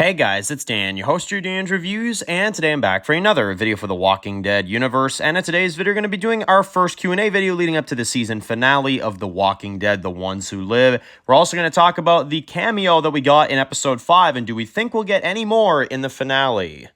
Hey guys, it's Dan, your host of your Dan's Reviews, and today I'm back for another video for the Walking Dead universe, and in today's video we're going to be doing our first Q&A video leading up to the season finale of The Walking Dead, The Ones Who Live. We're also going to talk about the cameo that we got in episode 5, and do we think we'll get any more in the finale?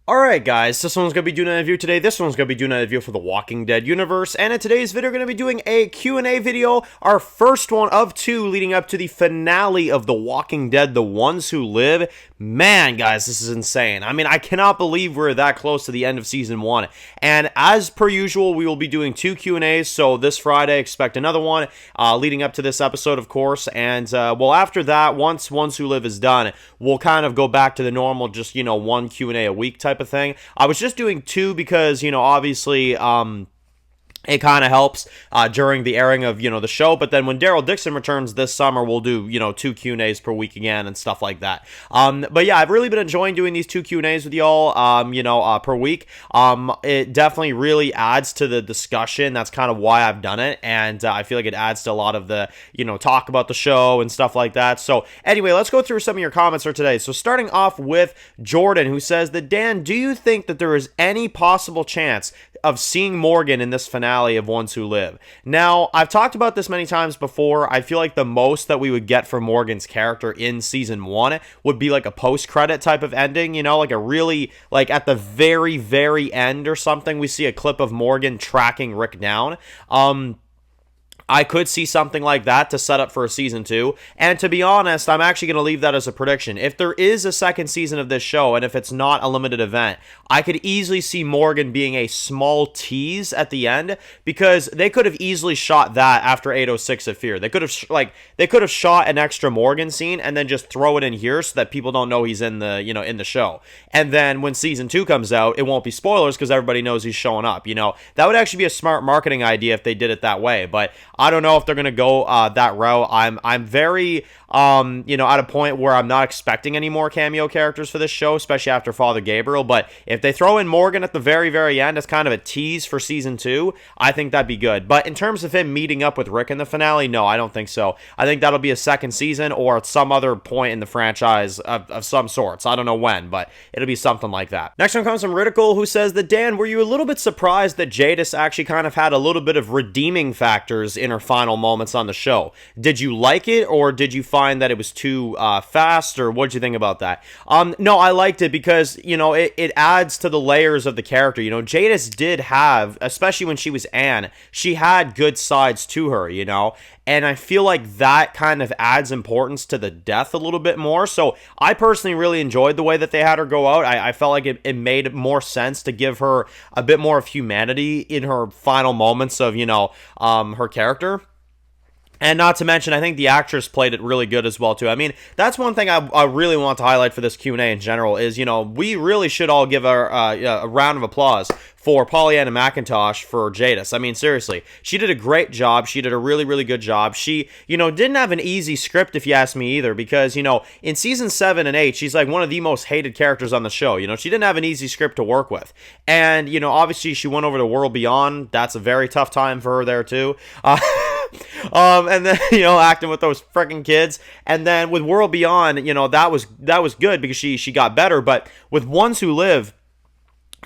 Alright guys, this one's going to be doing a review today, this one's going to be doing a review for the Walking Dead universe, and in today's video we're going to be doing a Q&A video, our first one of two leading up to the finale of The Walking Dead, The Ones Who Live. Man, guys, this is insane. I mean, I cannot believe we're that close to the end of Season 1, and as per usual, we will be doing two Q&As, so this Friday, expect another one, leading up to this episode, of course, and, well, after that, once Ones Who Live is done, we'll kind of go back to the normal, just, you know, one Q&A a week type of thing. I was just doing two because, you know, obviously, it kind of helps during the airing of, you know, the show, but then when Daryl Dixon returns this summer, we'll do, you know, two Q&As per week again and stuff like that. But yeah, I've really been enjoying doing these two Q&As with y'all, you know, per week. It definitely really adds to the discussion. That's kind of why I've done it, and I feel like it adds to a lot of the, you know, talk about the show and stuff like that. So anyway, let's go through some of your comments for today. So starting off with Jordan, who says that, Dan, do you think that there is any possible chance of seeing Morgan in this finale of Ones Who Live? Now, I've talked about this many times before. I feel like the most that we would get from Morgan's character in season 1 would be like a post-credit type of ending, you know, like a really, like at the very, very end or something, we see a clip of Morgan tracking Rick down. I could see something like that to set up for a season 2, and to be honest, I'm actually going to leave that as a prediction. If there is a second season of this show, and if it's not a limited event, I could easily see Morgan being a small tease at the end, because they could have easily shot that after 806 of Fear. They could have shot an extra Morgan scene and then just throw it in here so that people don't know he's in the, you know, in the show. And then when season 2 comes out, it won't be spoilers because everybody knows he's showing up, you know. That would actually be a smart marketing idea if they did it that way, but I don't know if they're going to go that route. I'm very, you know, at a point where I'm not expecting any more cameo characters for this show, especially after Father Gabriel, but if they throw in Morgan at the very, very end as kind of a tease for season 2, I think that'd be good. But in terms of him meeting up with Rick in the finale, no, I don't think so. I think that'll be a second season or at some other point in the franchise of some sorts. I don't know when, but it'll be something like that. Next one comes from Ridicule, who says that, Dan, were you a little bit surprised that Jadis actually kind of had a little bit of redeeming factors in her final moments on the show? Did you like it, or did you find that it was too fast, or what did you think about that? No, I liked it because, you know, it adds to the layers of the character. You know, Jadis did have, especially when she was Anne, she had good sides to her, you know, and I feel like that kind of adds importance to the death a little bit more. So I personally really enjoyed the way that they had her go out. I felt like it made more sense to give her a bit more of humanity in her final moments of, you know, her character. And not to mention, I think the actress played it really good as well, too. I mean, that's one thing I really want to highlight for this Q&A in general is, you know, we really should all give a round of applause for Pollyanna McIntosh for Jadis. I mean, seriously, she did a great job. She did a really, really good job. She, you know, didn't have an easy script, if you ask me, either, because, you know, in season 7 and 8, she's like one of the most hated characters on the show. You know, she didn't have an easy script to work with. And, you know, obviously she went over to World Beyond. That's a very tough time for her there, too. And then, you know, acting with those freaking kids, and then with World Beyond, you know, that was good because she got better, but with Ones Who Live,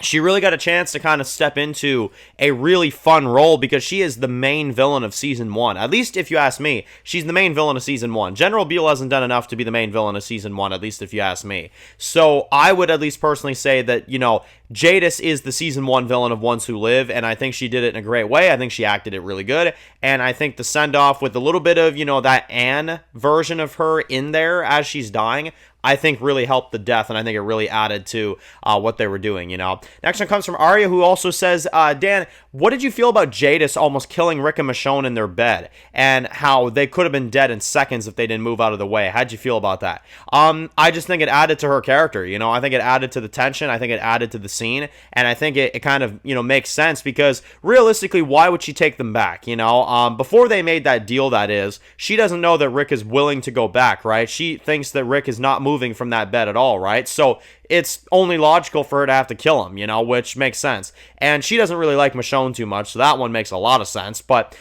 she really got a chance to kind of step into a really fun role because she is the main villain of season 1. At least if you ask me, she's the main villain of season 1. General Beale hasn't done enough to be the main villain of season 1, at least if you ask me. So I would at least personally say that, you know, Jadis is the season 1 villain of Ones Who Live, and I think she did it in a great way. I think she acted it really good, and I think the send-off with a little bit of, you know, that Anne version of her in there as she's dying, I think really helped the death, and I think it really added to what they were doing, you know. Next one comes from Arya, who also says, Dan, what did you feel about Jadis almost killing Rick and Michonne in their bed, and how they could have been dead in seconds if they didn't move out of the way? How'd you feel about that? I just think it added to her character, you know. I think it added to the tension. I think it added to the scene, and I think it kind of, you know, makes sense because realistically, why would she take them back, you know? Before they made that deal, that is, she doesn't know that Rick is willing to go back, right? She thinks that Rick is not moving from that bed at all, right? So it's only logical for her to have to kill him, you know, which makes sense. And she doesn't really like Michonne too much, so that one makes a lot of sense. But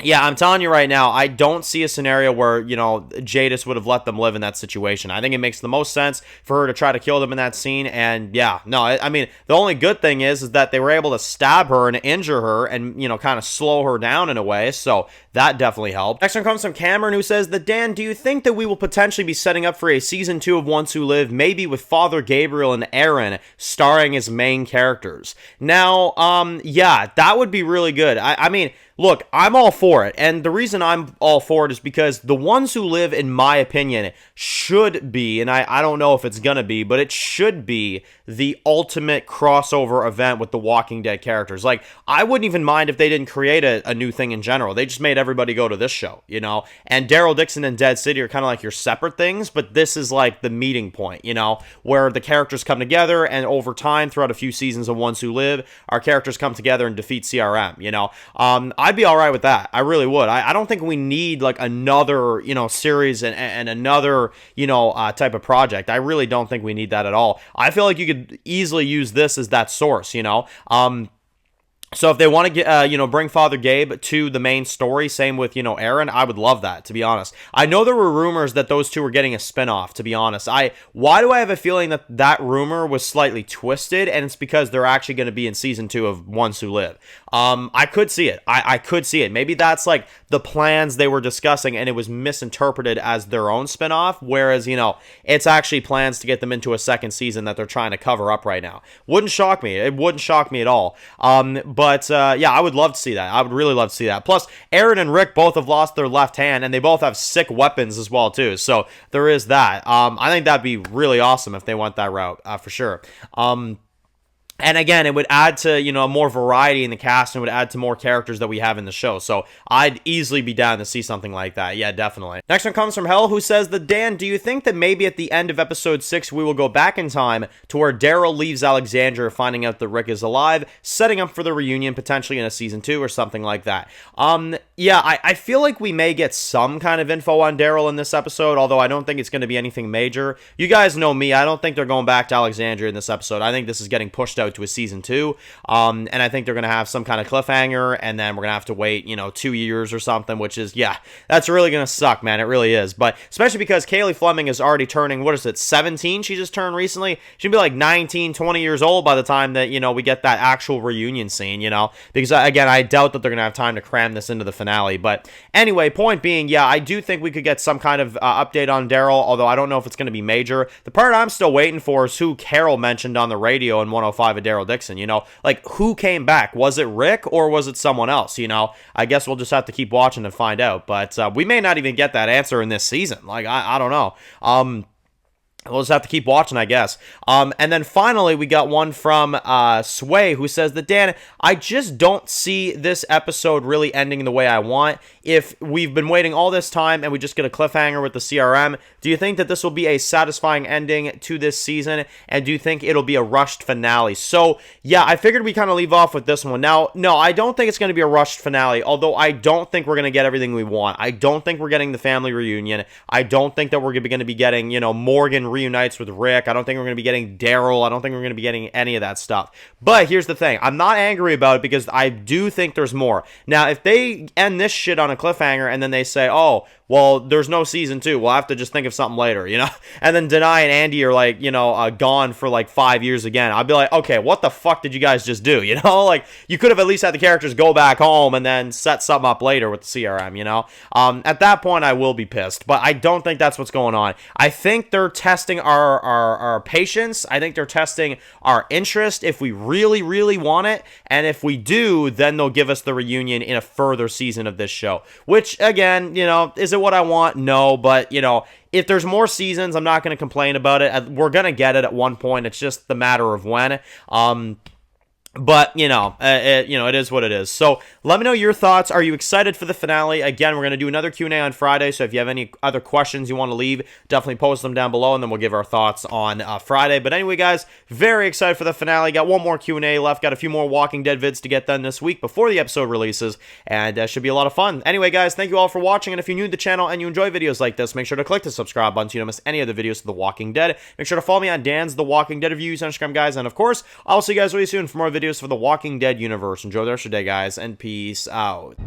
Yeah, I'm telling you right now, I don't see a scenario where, Jadis would have let them live in that situation. I think it makes the most sense for her to try to kill them in that scene. And yeah, no, I mean, the only good thing is that they were able to stab her and injure her and, kind of slow her down in a way. So that definitely helped. Next one comes from Cameron, who says that, Dan, do you think that we will potentially be setting up for a season 2 of Ones Who Live, maybe with Father Gabriel and Aaron starring as main characters? Now, yeah, that would be really good. I mean, look, I'm all for it, and the reason I'm all for it is because the Ones Who Live, in my opinion, should be, and I don't know if it's gonna be, but it should be the ultimate crossover event with the Walking Dead characters. Like, I wouldn't even mind if they didn't create a new thing in general. They just made everybody go to this show, And Daryl Dixon and Dead City are kind of like your separate things, but this is like the meeting point, where the characters come together, and over time, throughout a few seasons of Ones Who Live, our characters come together and defeat CRM, I'd be all right with that. I really would. I don't think we need like another, series and another, type of project. I really don't think we need that at all. I feel like you could easily use this as that source, So if they want to get, bring Father Gabe to the main story, same with, Aaron, I would love that, to be honest. I know there were rumors that those two were getting a spinoff, to be honest. Why do I have a feeling that that rumor was slightly twisted, and it's because they're actually going to be in season 2 of Ones Who Live? I could see it. I could see it. Maybe that's like the plans they were discussing, and it was misinterpreted as their own spinoff, whereas, it's actually plans to get them into a second season that they're trying to cover up right now. Wouldn't shock me. It wouldn't shock me at all. But yeah, I would love to see that. I would really love to see that. Plus, Aaron and Rick both have lost their left hand, and they both have sick weapons as well, too. So there is that. I think that'd be really awesome if they went that route, for sure. And again, it would add to, more variety in the cast, and it would add to more characters that we have in the show. So I'd easily be down to see something like that. Yeah, definitely. Next one comes from Hell, who says that, Dan, do you think that maybe at the end of episode 6, we will go back in time to where Daryl leaves Alexandria finding out that Rick is alive, setting up for the reunion potentially in a season 2 or something like that? Yeah, I feel like we may get some kind of info on Daryl in this episode, although I don't think it's going to be anything major. You guys know me. I don't think they're going back to Alexandria in this episode. I think this is getting pushed out to a season 2, and I think they're going to have some kind of cliffhanger, and then we're going to have to wait, 2 years or something, which is, yeah, that's really going to suck, man. It really is. But especially because Kaylee Fleming is already turning, 17? She just turned recently. She'll be like 19, 20 years old by the time that, we get that actual reunion scene, because, again, I doubt that they're going to have time to cram this into the finale. But anyway, point being, yeah, I do think we could get some kind of update on Daryl, although I don't know if it's going to be major. The part I'm still waiting for is who Carol mentioned on the radio in 105 of Daryl Dixon. Like, who came back? Was it Rick or was it someone else? I guess we'll just have to keep watching and find out. But we may not even get that answer in this season. Like, I don't know. We'll just have to keep watching, I guess. And then finally, we got one from Sway, who says that, Dan, I just don't see this episode really ending the way I want. If we've been waiting all this time and we just get a cliffhanger with the CRM, do you think that this will be a satisfying ending to this season? And do you think it'll be a rushed finale? So, yeah, I figured we kind of leave off with this one. Now, no, I don't think it's going to be a rushed finale, although I don't think we're going to get everything we want. I don't think we're getting the family reunion. I don't think that we're going to be getting, Morgan reunites with Rick. I don't think we're going to be getting Daryl. I don't think we're going to be getting any of that stuff. But here's the thing. I'm not angry about it because I do think there's more. Now, if they end this shit on a cliffhanger and then they say, oh, well, there's no season 2. We'll have to just think of something later, And then Denai and Andy are like, gone for like 5 years again. I'd be like, okay, what the fuck did you guys just do? Like, you could have at least had the characters go back home and then set something up later with the CRM, At that point, I will be pissed, but I don't think that's what's going on. I think they're testing our patience. I think they're testing our interest if we really, really want it. And if we do, then they'll give us the reunion in a further season of this show, which, again, is it what I want? No, but, if there's more seasons, I'm not going to complain about it. We're going to get it at one point. It's just the matter of when. But, it is what it is. So, let me know your thoughts. Are you excited for the finale? Again, we're going to do another Q&A on Friday, so if you have any other questions you want to leave, definitely post them down below, and then we'll give our thoughts on Friday. But anyway, guys, very excited for the finale. Got one more Q&A left. Got a few more Walking Dead vids to get done this week before the episode releases, and should be a lot of fun. Anyway, guys, thank you all for watching, and if you're new to the channel and you enjoy videos like this, make sure to click the subscribe button so you don't miss any of the videos of The Walking Dead. Make sure to follow me on Dan's The Walking Dead Reviews on Instagram, guys, and of course, I'll see you guys really soon for more videos for The Walking Dead universe. Enjoy the rest of your day, guys, and peace out.